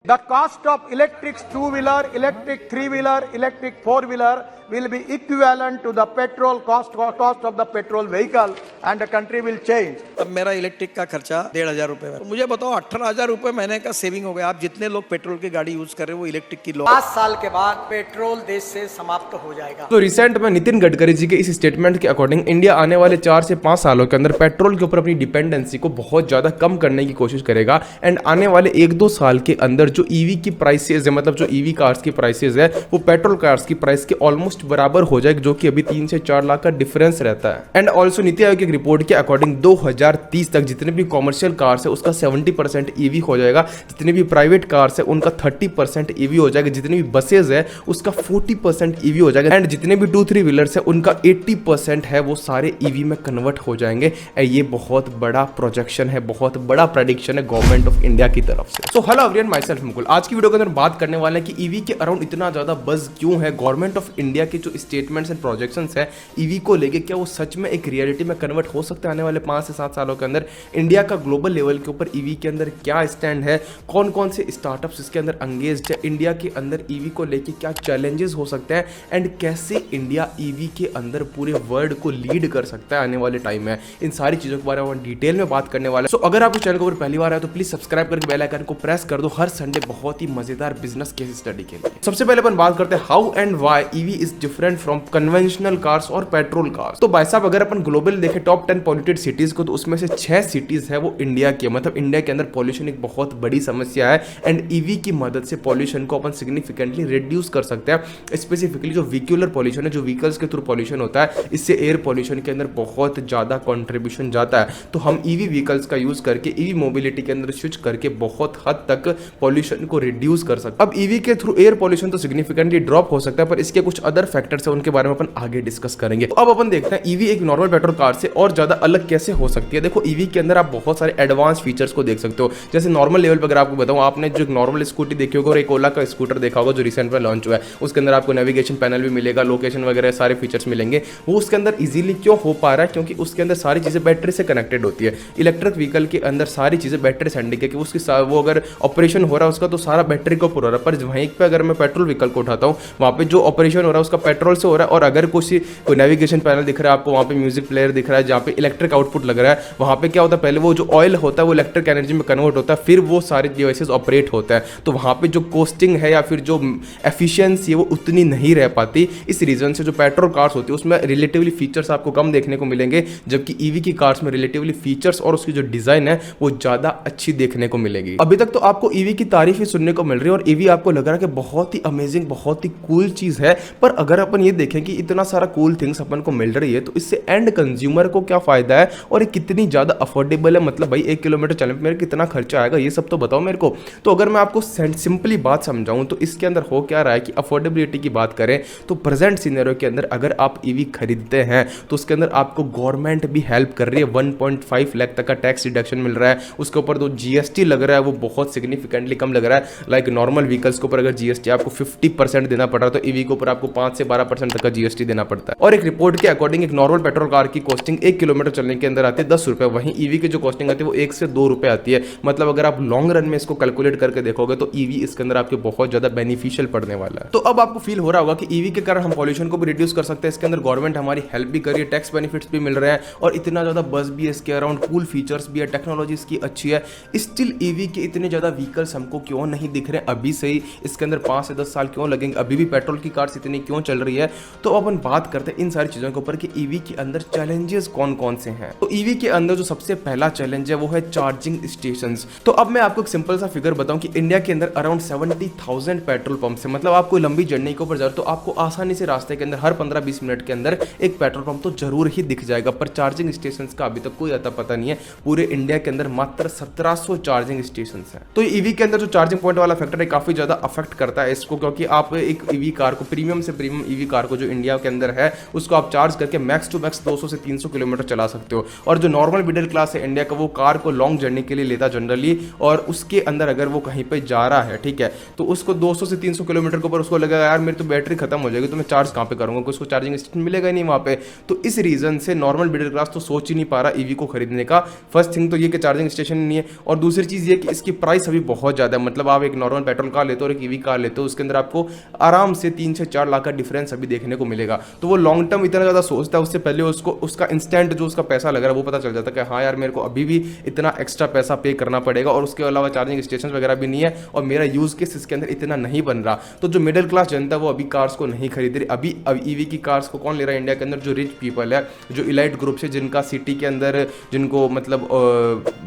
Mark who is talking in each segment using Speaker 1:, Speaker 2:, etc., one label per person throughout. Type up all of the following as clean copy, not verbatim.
Speaker 1: The cost of electric two-wheeler, electric three-wheeler, electric four-wheeler will be equivalent to the petrol cost of the petrol vehicle, and the country will change.
Speaker 2: तब मेरा electric का खर्चा 1,500 रुपए में, तो मुझे बताओ 18,000 रुपए महीने का सेविंग हो गया। आप जितने लोग पेट्रोल की गाड़ी यूज कर रहे हो वो इलेक्ट्रिक की लो।
Speaker 3: 5 साल के बाद पेट्रोल देश से समाप्त हो जाएगा।
Speaker 4: तो रिसेंट में नितिन गडकरी जी के इस स्टेटमेंट के अकॉर्डिंग इंडिया आने वाले 4 से 5 सालों के अंदर पेट्रोल के ऊपर अपनी डिपेंडेंसी को बहुत ज्यादा कम करने की कोशिश करेगा। एंड आने वाले 1-2 साल के अंदर जो ईवी की प्राइसेज है, मतलब जो ईवी कार्स की प्राइसेज है, वो पेट्रोल कार्स की प्राइस के ऑलमोस्ट बराबर हो जाएगी, जो कि अभी 3 से 4 लाख का डिफरेंस रहता है। एंड ऑल्सो नीति आयोग की एक रिपोर्ट के अकॉर्डिंग 2030 तक जितने भी कॉमर्शियल कार्स है उसका 70% ईवी हो जाएगा, जितने भी प्राइवेट कार्स है उनका 30% ईवी हो जाएगा, जितने भी बसेज है उसका 40% ईवी हो जाएगा, एंड जितने भी 2-3 व्हीलर्स है उनका 80% है वो सारे ईवी में कन्वर्ट हो जाएंगे। ये बहुत बड़ा प्रोजेक्शन है, बहुत बड़ा प्रेडिक्शन है गवर्नमेंट ऑफ इंडिया की तरफ से। So hello everyone, my self Mukul. आज की वीडियो के अंदर बात करने वाले हैं कि ईवी के अराउंड इतना ज्यादा बज क्यों है। गवर्नमेंट ऑफ इंडिया के जो स्टेटमेंट्स एंड प्रोजेक्शंस है ईवी को लेके, क्या वो सच में एक रियलिटी में कन्वर्ट हो सकते हैं आने वाले 5 से 7 सालों के अंदर। इंडिया का ग्लोबल लेवल के ऊपर ईवी के अंदर क्या स्टैंड है, कौन कौन से स्टार्टअप्स इसके अंदर एंगेज्ड है, इंडिया के अंदर ईवी को लेके क्या चैलेंजेस हो सकते हैं, एंड कैसे इंडिया ईवी के अंदर पूरे वर्ल्ड को लीड कर सकता है आने वाले टाइम में। इन सारी चीजों के बारे में डिटेल में बात करने वाला है। सो अगर आपको चैनल के ऊपर पहली बार है तो प्लीज सब्सक्राइब करके बेल आइकन को प्रेस कर दो हर संडे बहुत ही मजेदार बिजनेस केस स्टडी के लिए। सबसे पहले अपन बात करते हैं how and why EV is different from conventional cars और पेट्रोल कार्स। तो भाई साहब, अगर अपन ग्लोबल देखें टॉप 10 पॉल्यूटेड सिटीज को, तो उसमें से 6 सिटीज है वो इंडिया की है। मतलब इंडिया के अंदर पॉल्यूशन एक बहुत बड़ी समस्या है, एंड ईवी की मदद से पॉल्यूशन को अपन सिग्निफिकेंटली रिड्यूस कर सकते हैं। स्पेसिफिकली जो व्हीक्यूलर पॉल्यूशन है, जो व्हीकल्स के थ्रू पॉल्यूशन होता है, इससे एयर पॉल्यूशन के अंदर बहुत ज्यादा कॉन्ट्रीब्यूशन जाता है। तो हम ईवी व्हीकल्स का यूज करके ईवी मोबिलिटी के अंदर स्विच करके बहुत हद तक पॉल्यूशन को रिड्यूस कर सकते हैं। अब ईवी के थ्रू एयर पॉल्यूशन तो सिग्निफिकेंटली ड्रॉप हो सकता है, पर इसके कुछ अदर फैक्टर्स है, उनके बारे में अपन आगे डिस्कस करेंगे। तो अब अपन देखते हैं ईवी एक नॉर्मल पेट्रोल कार से और ज्यादा अलग कैसे हो सकती है। देखो, ईवी के अंदर आप बहुत सारे एडवांस फीचर्स को देख सकते हो। जैसे नॉर्मल लेवल पर अगर आपको बताऊं, आपने जो नॉर्मल स्कूटी देखी होगी और एक ओला का स्कूटर देखा होगा जो रिसेंट में लॉन्च हुआ है, उसके अंदर आपको नेविगेशन पैनल भी मिलेगा, लोकेशन वगैरह सारे फीचर्स मिलेंगे। वो उसके अंदर इजीली क्यों हो पा रहा है? क्योंकि उसके अंदर सारी चीजें बैटरी से कनेक्टेड होती है। इलेक्ट्रिक व्हीकल के अंदर सारी चीजें बैटरी से है कि उसकी वो अगर ऑपरेशन हो रहा है उसका तो सारा बैटरी के ऊपर हो रहा है। पर वहीं पे अगर मैं पेट्रोल व्हीकल को उठाता हूँ, वहाँ पे जो ऑपरेशन हो रहा है उसका पेट्रोल से हो रहा है। और अगर कोई नेविगेशन पैनल दिख रहा है आपको, वहाँ पे म्यूजिक प्लेयर दिख रहा है, जहाँ पे इलेक्ट्रिक आउटपुट लग रहा है, वहाँ पे क्या होता है, पहले वो जो ऑयल होता है वो इलेक्ट्रिक एनर्जी में कन्वर्ट होता है, फिर वो सारे डिवाइसेस ऑपरेट होता है। तो वहाँ पे जो कॉस्टिंग है या फिर जो एफिशिएंसी है वो उतनी नहीं रह पाती। इस रीजन से जो पेट्रोल कार्स होती है उसमें रिलेटिवली फीचर्स आपको कम देखने को मिलेंगे, जबकि ईवी की कार्स में रिलेटिवली फीचर्स और उसकी जो डिजाइन है वो ज्यादा अच्छी देखने को मिलेगी। अभी तक तो आपको ईवी की तारीफ ही सुनने को मिल रही है और ईवी आपको लग रहा है कि बहुत ही अमेजिंग, बहुत ही कूल चीज है। पर अगर अपन ये देखें कि इतना सारा कूल थिंग्स अपन को मिल रही है, तो इससे एंड कंज्यूमर को क्या फायदा है और ये कितनी ज्यादा अफोर्डेबल है। मतलब भाई 1 किलोमीटर चलने पे मेरे कितना खर्चा आएगा, ये सब तो बताओ मेरे को। तो अगर मैं आपको सिंपली बात समझाऊं तो इसके अंदर हो क्या रहा है कि अफोर्डेबिलिटी की बात करें तो प्रेजेंट सिनेरियो के अंदर अगर आप ईवी खरीदते हैं तो उसके अंदर आपको गवर्नमेंट भी हेल्प कर रही है। 1.5 लाख तक का टैक्स रिडक्शन मिल रहा है। उसके ऊपर जो जीएसटी लग रहा है वो बहुत सिग्निफिकेंटली कम लग रहा है। लाइक नॉर्मल व्हीकल्स के ऊपर अगर जीएसटी आपको 50% देना पड़ रहा है, तो ईवी के ऊपर आपको 5 से 12% तक का जीएसटी देना पड़ता है। और एक रिपोर्ट के अकॉर्डिंग एक नॉर्मल पेट्रोल कार की कॉस्टिंग 1 किलोमीटर चलने के अंदर आती है 10 रुपए, वहीं ईवी की जो कॉस्टिंग आती है वो 1 से 2 रुपए आती है। मतलब अगर आप लॉन्ग रन में इसको कैलकुलेट करके देखोगे तो ईवी इसके अंदर आपके बहुत ज्यादा बेनिफिशियल पड़ने वाला है। तो अब आपको फील हो रहा होगा कि ईवी के कारण हम पॉल्यूशन को भी रिड्यूस कर सकते हैं। इसके अंदर गवर्नमेंट हमारी हेल्प भी कर रही है, टैक्स बेनिफिट्स भी मिल रहे हैं और इतना ज्यादा बस भी है इसके अराउंड, कूल फीचर्स भी है, टेक्नोलॉजी इसकी अच्छी है। स्टिल ईवी के इतने ज्यादा व्हीकल्स हमको क्यों नहीं दिख रहे अभी से ही? इसके अंदर 5 से 10 साल क्यों लगेंगे? अभी भी पेट्रोल की कार्स इतनी क्यों चल रही है? तो अपन बात करते हैं इन सारी चीजों के ऊपर कि ईवी के अंदर चैलेंजेस कौन कौन से हैं। तो ईवी के अंदर जो सबसे पहला चैलेंज है वो है चार्जिंग स्टेशंस। तो अब मैं आपको एक सिंपल सा फिगर बताऊं कि इंडिया के अंदर अराउंड 70,000 पेट्रोल पंप्स है। मतलब आपको लंबी जर्नी के ऊपर जाओ तो आपको आसानी से रास्ते के अंदर हर 15-20 मिनट के अंदर एक पेट्रोल पंप तो जरूर ही दिख जाएगा। पर चार्जिंग स्टेशंस का अभी तक कोई अता पता नहीं है। पूरे इंडिया के अंदर मात्र 1700 चार्जिंग स्टेशंस हैं। तो ईवी के अंदर जो चार्जिंग पॉइंट वाला फैक्टर है काफी ज्यादा अफेक्ट करता है इसको, क्योंकि आप एक ईवी कार को, प्रीमियम से प्रीमियम ईवी कार को जो इंडिया के अंदर है उसको आप चार्ज करके मैक्स टू मैक्स 200 से 300 किलोमीटर चला सकते हो। और जो नॉर्मल मिडिल क्लास है इंडिया का, वो कार को लॉन्ग जर्नी के लिए लेता जनरली, और उसके अंदर अगर वो कहीं पे जा रहा है, ठीक है, तो उसको 200 से 300 किलोमीटर के ऊपर उसको लगेगा यार मेरी तो बैटरी खत्म हो जाएगी, तो मैं चार्ज कहाँ पे करूंगा, उसको चार्जिंग स्टेशन मिलेगा नहीं वहाँ पे। तो इस रीजन से नॉर्मल मिडिल क्लास तो सोच ही नहीं पा रहा ईवी को खरीदने का। फर्स्ट थिंग तो ये कि चार्जिंग स्टेशन नहीं है, और दूसरी चीज ये कि इसकी प्राइस अभी बहुत ज्यादा है। मतलब आप एक नॉर्मल पेट्रोल कार लेते हो और एक ईवी कार लेते हो, उसके अंदर आपको आराम से 3 से 4 लाख का डिफरेंस अभी देखने को मिलेगा। तो वो लॉन्ग टर्म इतना ज़्यादा सोचता है, उससे पहले उसको उसका इंस्टेंट जो उसका पैसा लग रहा है वो पता चल जाता है कि हाँ यार मेरे को अभी भी इतना एक्स्ट्रा पैसा पे करना पड़ेगा, और उसके अलावा चार्जिंग स्टेशन वगैरह भी नहीं है, और मेरा यूज़ केस इसके अंदर इतना नहीं बन रहा। तो जो मिडिल क्लास जनता है वो अभी कार्स को नहीं खरीद रही। अभी ईवी की कार्स को कौन ले रहा है इंडिया के अंदर? जो रिच पीपल है, जो इलाइट ग्रुप से, जिनका सिटी के अंदर, जिनको मतलब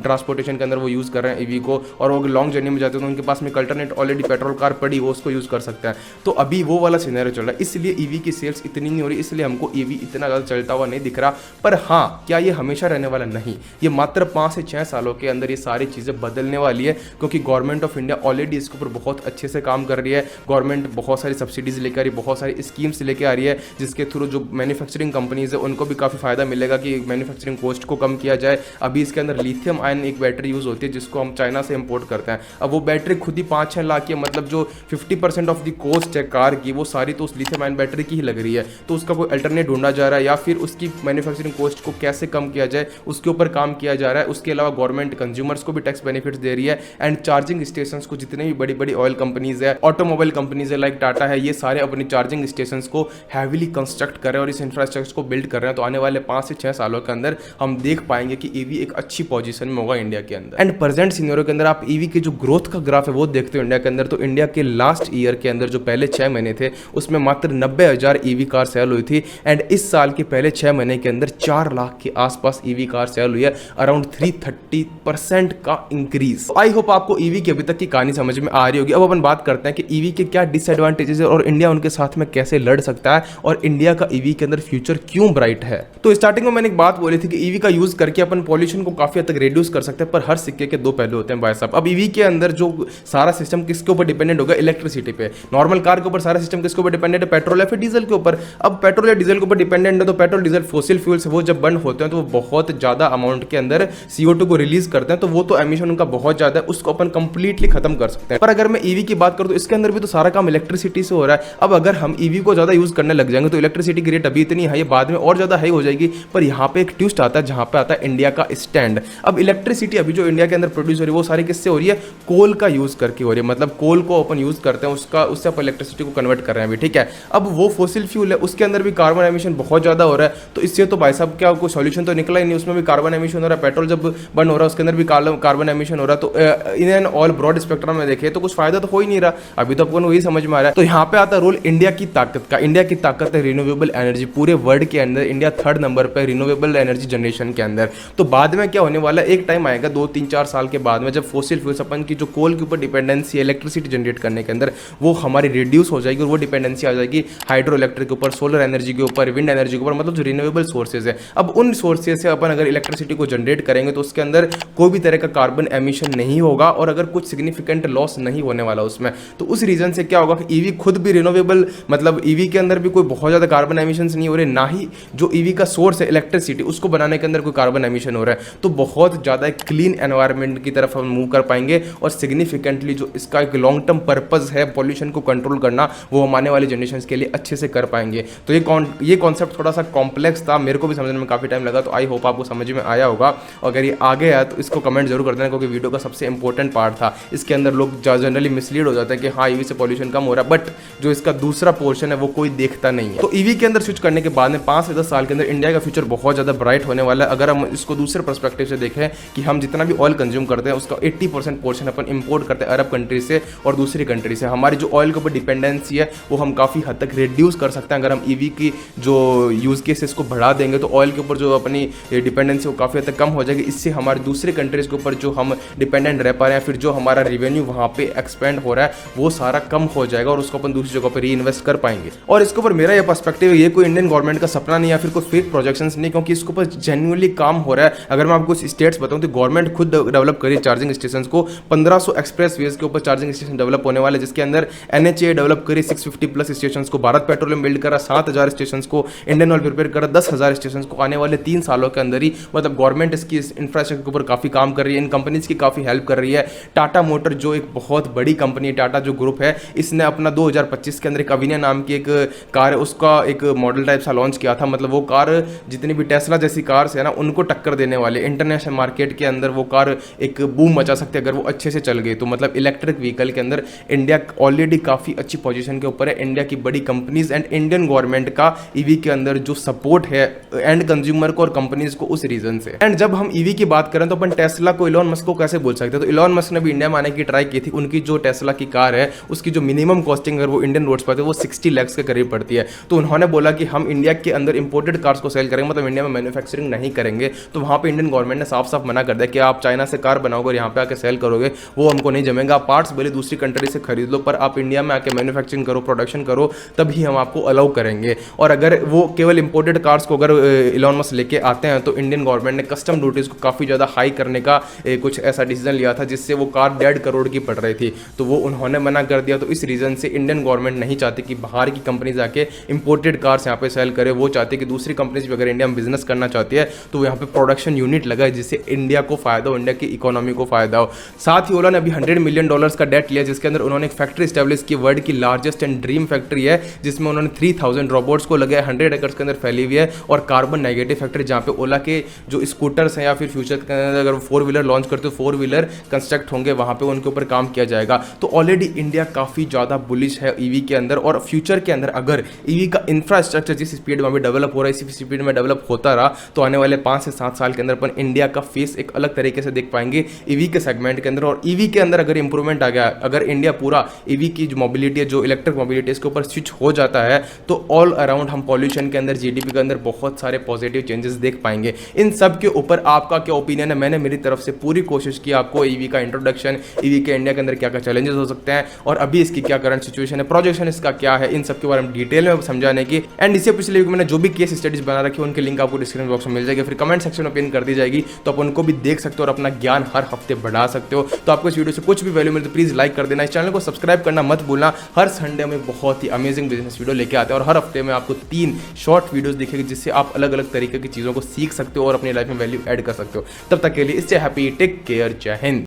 Speaker 4: ट्रांसपोर्टेशन के अंदर वो यूज़ कर रहे हैं ईवी को, और वो लॉन्ग जर्नी में जाते हैं तो उनके पास में अल्टरनेट ऑलरेडी पेट्रोल कार पड़ी, वो उसको यूज़ कर सकते हैं। तो अभी वो वाला सिनेरियो चल रहा है, इसलिए ईवी की सेल्स इतनी नहीं हो रही, इसलिए हमको ईवी इतना ज़्यादा चलता हुआ नहीं दिख रहा। पर हाँ, क्या ये हमेशा रहने वाला? नहीं, ये मात्र 5 से 6 सालों के अंदर ये सारी चीज़ें बदलने वाली है, क्योंकि गवर्नमेंट ऑफ इंडिया ऑलरेडी इसके ऊपर बहुत अच्छे से काम कर रही है। गवर्नमेंट बहुत सारी सब्सिडीज़ लेकर आ रही है, बहुत सारी स्कीम्स लेके आ रही है, जिसके थ्रू जो मैन्युफैक्चरिंग कंपनीज है उनको भी काफ़ी फायदा मिलेगा कि मैन्युफैक्चरिंग कॉस्ट को कम किया जाए। अभी इसके अंदर लिथियम आयन एक बैटरी यूज़ होती है जिसको हम चाइना से इंपोर्ट करते हैं। अब वो बैटरी खुद ही 5-6 लाख की, मतलब जो 50% ऑफ द कॉस्ट है कार की, वो सारी तो उस लिथियम आयन बैटरी की ही लग रही है। तो उसका कोई अल्टरनेट ढूंढा जा रहा है, या फिर उसकी मैन्युफैक्चरिंग कॉस्ट को कैसे कम किया जाए उसके ऊपर काम किया जा रहा है। उसके अलावा गवर्नमेंट कंज्यूमर्स को भी टैक्स बेनिफिट्स दे रही है, एंड चार्जिंग स्टेशंस को, जितने भी बड़ी बड़ी ऑयल कंपनीज है, ऑटोमोबाइल कंपनीज है लाइक टाटा है, ये सारे अपनी चार्जिंग स्टेशंस को हैवीली कंस्ट्रक्ट कर रहे हैं और इस इंफ्रास्ट्रक्चर को बिल्ड कर रहे हैं। तो आने वाले 5 से 6 सालों के अंदर हम देख पाएंगे कि ईवी एक अच्छी पोजीशन में होगा इंडिया के अंदर। एंड प्रेजेंट सिनेरियो के अंदर आप ईवी के जो ग्रोथ का ग्राफ है वो देखते हो इंडिया के अंदर, तो इंडिया के लास्ट ईयर के अंदर जो पहले 6 महीने थे उसमें मात्र 90,000 ईवी कार सेल हुई थी, एंड इस साल के पहले 6 महीने के अंदर 4 लाख के आसपास ईवी कार सेल हुई है, अराउंड 330% का इंक्रीज। आई होप आपको ईवी की अभी तक की कहानी समझ में आ रही होगी। अब अपन बात करते हैं कि ईवी के क्या डिसएडवांटेजेस है और इंडिया उनके साथ में कैसे लड़ सकता है, और इंडिया का ईवी के अंदर फ्यूचर क्यों ब्राइट है। तो स्टार्टिंग में मैंने एक बात बोली थी कि ईवी का यूज करके अपन पॉल्यूशन को काफी हद तक रिड्यूस कर सकते हैं, पर हर सिक्के के 2 पहलू होते हैं भाई साहब। अब ईवी के अंदर जो सारा सिस्टम किसके ऊपर डिपेंडेंट होगा? इलेक्ट्रिसिटी पे। नॉर्मल कार के ऊपर सारा सिस्टम किसके ऊपर डिपेंडेंट है? पेट्रोल या फिर डीजल के ऊपर। अब पेट्रोल या डीजल के ऊपर डिपेंडेंट है तो पेट्रोल डीजल फॉसिल फ्यूल्स वो जब बर्न होते हैं तो वो बहुत ज्यादा अमाउंट के अंदर CO2 को रिलीज करते हैं, तो वो तो एमिशन उनका बहुत ज्यादा है, उसको अपन कंप्लीटली खत्म कर सकते हैं। पर अगर मैं ईवी की बात करूं तो इसके अंदर भी तो सारा काम इलेक्ट्रिसिटी से हो रहा है। अब अगर हम ईवी को ज्यादा यूज करने लग जाएंगे तो इलेक्ट्रिसिटी की रेट अभी इतनी हाई है, बाद में और ज्यादा हाई हो जाएगी। पर यहाँ पे एक ट्विस्ट आता है जहां पे आता है इंडिया का स्टैंड। अब इलेक्ट्रिसिटी अभी जो इंडिया के अंदर प्रोड्यूस हो रही है वो सारी किससे हो रही है? कोल का यूज करके हो रही है। मतलब कोल को अपन यूज करते हैं, उससे अपन इलेक्ट्रिसिटी को कन्वर्ट कर रहे हैं अभी, ठीक है। अब वो फॉसिल फ्यूल है, उसके अंदर भी कार्बन एमिशन बहुत ज्यादा हो रहा है, तो इससे तो भाई साहब क्या कोई सॉल्यूशन तो निकला ही नहीं, उसमें भी कार्बन एमिशन हो रहा है। पेट्रोल जब बर्न हो रहा है उसके अंदर भी कार्बन एमिशन हो रहा है। तो in and all broad spectrum में देखें तो कुछ फायदा तो हो ही नहीं रहा। अभी तो अपन वही समझ में आ रहा है। तो यहाँ पे आता है रोल इंडिया की ताकत का। इंडिया की ताकत है रिन्यूएबल एनर्जी। पूरे वर्ल्ड के अंदर इंडिया 3rd नंबर पर रिन्यूएबल एनर्जी जनरेशन के अंदर। तो बाद में क्या होने वाला है, एक टाइम आएगा 2-3-4 साल के बाद में जब फॉसिल फ्यूल्स अपन की जो कोल के ऊपर डिपेंडेंसी है इलेक्ट्रिसिटी जनरेट करने के अंदर वो हमारी रिड्यूस हो जाएगी, और वो डिपेंडेंसी आ जाएगी हाइड्रो इलेक्ट्रिक के ऊपर, सोलर एनर्जी के ऊपर, विंड एनर्जी के ऊपर, मतलब जो रिन्यूएबल सोर्सेज है। अब उन सोर्सेज से अपन अगर इलेक्ट्रिसिटी को जनरेट करेंगे तो उसके अंदर कोई भी तरह का कार्बन एमिशन नहीं होगा, और अगर कुछ सिग्निफिकेंट लॉस नहीं होने वाला उसमें। तो उस रीजन से क्या होगा कि ईवी खुद भी रिन्यूएबल, मतलब ईवी के अंदर भी कोई बहुत ज़्यादा कार्बन एमिशंस नहीं हो रहे, ना ही जो ईवी का सोर्स है इलेक्ट्रिसिटी उसको बनाने के अंदर कोई कार्बन एमिशन हो रहा है। तो बहुत ज़्यादा क्लीन एनवायरनमेंट की तरफ हम मूव कर पाएंगे, और सिग्निफिकेंटली जो इसका एक लॉन्ग टर्म पर्पज है पॉल्यूशन को कंट्रोल करना, वो हम आने वाली जनरेशन के लिए अच्छे से कर पाएंगे। तो ये कॉन्सेप्ट थोड़ा सा कॉम्प्लेक्स था, मेरे को भी समझने में काफ़ी टाइम लगा, तो आई होप आपको समझ में आया होगा। अगर ये आ गया तो इसको कमेंट जरूर कर देना, क्योंकि वीडियो का सबसे इंपॉर्टेंट पार्ट था। इसके अंदर लोग जनरली मिसलीड हो जाते हैं कि हाँ ईवी से पॉल्यूशन कम हो रहा है, बट जो इसका दूसरा पोर्शन है वो कोई देखता नहीं है। तो ईवी के अंदर स्विच करने के बाद में 5 से 10 साल के अंदर इंडिया का फ्यूचर बहुत ज़्यादा ब्राइट होने वाला है। अगर हम इसको दूसरे पर्सपेक्टिव से देखें कि हम जितना भी ऑयल कंज्यूम करते हैं उसका 80% पोर्शन अपन इंपोर्ट करते हैं अरब कंट्री से और दूसरी कंट्री से। हमारी जो ऑयल के ऊपर डिपेंडेंसी है वो हम काफ़ी हद तक रिड्यूस कर सकते हैं अगर हम ईवी की जो यूज़ केसेस को बढ़ा देंगे। तो ऑयल के ऊपर जो अपनी डिपेंडेंसी वो काफ़ी हद तक कम हो जाएगी। इससे हमारी दूसरी कंट्रीज़ के ऊपर जो हम डिपेंडेंट रह पा रहे हैं, फिर जो हमारा रेवेन्यू वहाँ पे एक्सपेंड हो रहा है वो सारा कम हो जाएगा, और उसको अपन दूसरी जगह पर री इन्वेस्ट कर पाएंगे। और इसके ऊपर मेरा ये पर्सपेक्टिव है, ये कोई इंडियन गवर्नमेंट का सपना नहीं या फिर कोई फेक प्रोजेक्शंस नहीं, क्योंकि इसके ऊपर जेन्युइनली काम हो रहा है। अगर मैं आपको कुछ स्टेट्स बताऊं तो गवर्नमेंट खुद डेवलप करी चार्जिंग स्टेशन को। 1500 एक्सप्रेस वेज के ऊपर चार्जिंग स्टेशन डेवलप होने वाले, जिसके अंदर NHA डेवलप करी 650+ स्टेशन को, भारत पेट्रोलियम बिल्ड करा 7000 स्टेशन को, इंडियन ऑयल प्रिपेयर करा 10,000 स्टेशन को। आने वाले 3 सालों के अंदर ही मतलब गवर्नमेंट इसकी इंफ्रास्ट्रक्चर के ऊपर काफ़ी काम कर रही है, इन कंपनीज की काफ़ी हेल्प कर रही है। टाटा मोटर जो एक बहुत बड़ी कंपनी है, टाटा जो ग्रुप है, इसने अपना 2025 के अंदर एक अविनिया नाम की एक कार है उसका एक मॉडल टाइप सा लॉन्च किया था। मतलब वो कार जितनी भी टेस्ला जैसी कार्स है ना उनको टक्कर देने वाले, इंटरनेशनल मार्केट के अंदर वो कार एक बूम मचा सकती है अगर वो अच्छे से चल गई तो मतलब इलेक्ट्रिक व्हीकल के अंदर इंडिया ऑलरेडी काफ़ी अच्छी पोजीशन के ऊपर है। इंडिया की बड़ी कंपनीज एंड इंडियन गवर्नमेंट का ईवी के अंदर जो सपोर्ट है एंड कंज्यूमर को और कंपनीज को उस रीजन से। एंड जब हम ईवी की बात करें तो अपन टेस्ला को, इलॉन मस्क को कैसे बोल सकते हैं? तो इलॉन मस्क ने भी इंडिया में आने की ट्राई की थी। उनकी जो टेस्ला की कार है उसकी जो मिनिमम कॉस्टिंग अगर वो इंडियन रोड्स पर है वो 60 लाख के करीब पड़ती है। तो उन्होंने बोला कि हम इंडिया के अंदर इंपोर्टेड कार्स को सेल करेंगे, मतलब इंडिया में मैन्युफैक्चरिंग नहीं करेंगे। तो वहाँ पे इंडियन गवर्नमेंट ने साफ साफ मना कर दिया कि आप चाइना से कार बनाओगे और यहाँ पे आके सेल करोगे, वो हमको नहीं जमेगा। आप पार्ट्स भले दूसरी कंट्री से खरीद लो पर आप इंडिया में आके मैन्युफैक्चरिंग करो, प्रोडक्शन करो, तभी हम आपको अलाउ करेंगे। और अगर वो केवल इंपोर्टेड कार्स को अगर इलॉन मस्क लेके आते हैं तो इंडियन गवर्नमेंट ने कस्टम ड्यूटीज को काफ़ी ज़्यादा हाई करने का कुछ ऐसा डिसीजन लिया था जिससे वो कार 1.5 करोड़ की पड़ रही थी। तो वो उन्होंने मना कर दिया। तो इस रीज़न से इंडियन गवर्नमेंट नहीं चाहती कि बाहर की कंपनीज आके इंपोर्टेड कार्स यहाँ पे सेल करे। वो चाहते कि दूसरी कंपनीज भी अगर इंडिया में बिजनेस करना चाहती है तो यहाँ पे प्रोडक्शन यूनिट लगाए जिससे इंडिया को फायदा हो, इंडिया की इकोनॉमी को फायदा हो। साथ ही ओला ने अभी $100 मिलियन का डेट लिया जिसके अंदर उन्होंने एक फैक्ट्री स्टैब्लिश की, वर्ल्ड की लार्जेस्ट एंड ड्रीम फैक्ट्री है जिसमें उन्होंने 3000 रोबोट्स को लगाया, 100 एकड़ के अंदर फैली हुई है और कार्बन नेगेटिव फैक्ट्री जहाँ पे ओला के जो स्कूटर्स हैं या फिर फ्यूचर के अंदर अगर 4 व्हीलर लॉन्च करते हो 4 व्हीलर कंस्ट्रक्ट होंगे वहाँ पे उनके ऊपर काम किया जाएगा। तो ऑलरेडी इंडिया काफ़ी ज़्यादा बुलिश है ईवी के अंदर और फ्यूचर के अंदर अगर ईवी का इंफ्रास्ट्रक्चर जिस स्पीड में अभी डेवलप हो रहा है इसी स्पीड में डेवलप होता रहा तो आने वाले 5 से 7 साल के अंदर अपन इंडिया का फेस एक अलग तरीके से देख पाएंगे ईवी के सेगमेंट के अंदर। और ईवी के अंदर अगर इंप्रूवमेंट आ गया, अगर इंडिया पूरा ईवी की जो मोबिलिटी है, जो इलेक्ट्रिक मोबिलिटी इसके ऊपर स्विच हो जाता है तो ऑल अराउंड हम पॉल्यूशन के अंदर, जीडीपी के अंदर बहुत सारे पॉजिटिव चेंजेस देख पाएंगे। इन सब के ऊपर आपका क्या ओपिनियन है? मैंने मेरी तरफ से पूरी कोशिश की आपको ईवी का इंट्रोडक्शन, ईवी के इंडिया के अंदर क्या क्या चैलेंजेस हो सकते हैं और अभी इसकी क्या करंट सिचुएशन है, प्रोजेक्शन इसका क्या है, इन सब के बारे में डिटेल में समझाने की। एंड इससे पिछले वीक मैंने जो भी केस स्टडीज बना रखी है उनके लिंक आपको डिस्क्रिप्शन बॉक्स में मिल जाएगी, फिर कमेंट सेक्शन में पिन कर दी जाएगी तो आप उनको भी देख सकते हो और अपना ज्ञान हर हफ्ते बढ़ा सकते हो। तो आपको इस वीडियो से कुछ भी वैल्यू मिले तो प्लीज लाइक कर देना, इस चैनल को सब्सक्राइब करना मत भूलना। हर संडे में बहुत ही अमेजिंग बिजनेस वीडियो लेके आते हैं और हर हफ्ते में आपको 3 शॉर्ट वीडियोस दिखेगी जिससे आप अलग अलग तरीके की चीज़ों को सीख सकते हो और अपनी लाइफ में वैल्यू ऐड कर सकते हो। तब तक के लिए इससे हैप्पी, टेक केयर, जय हिंद।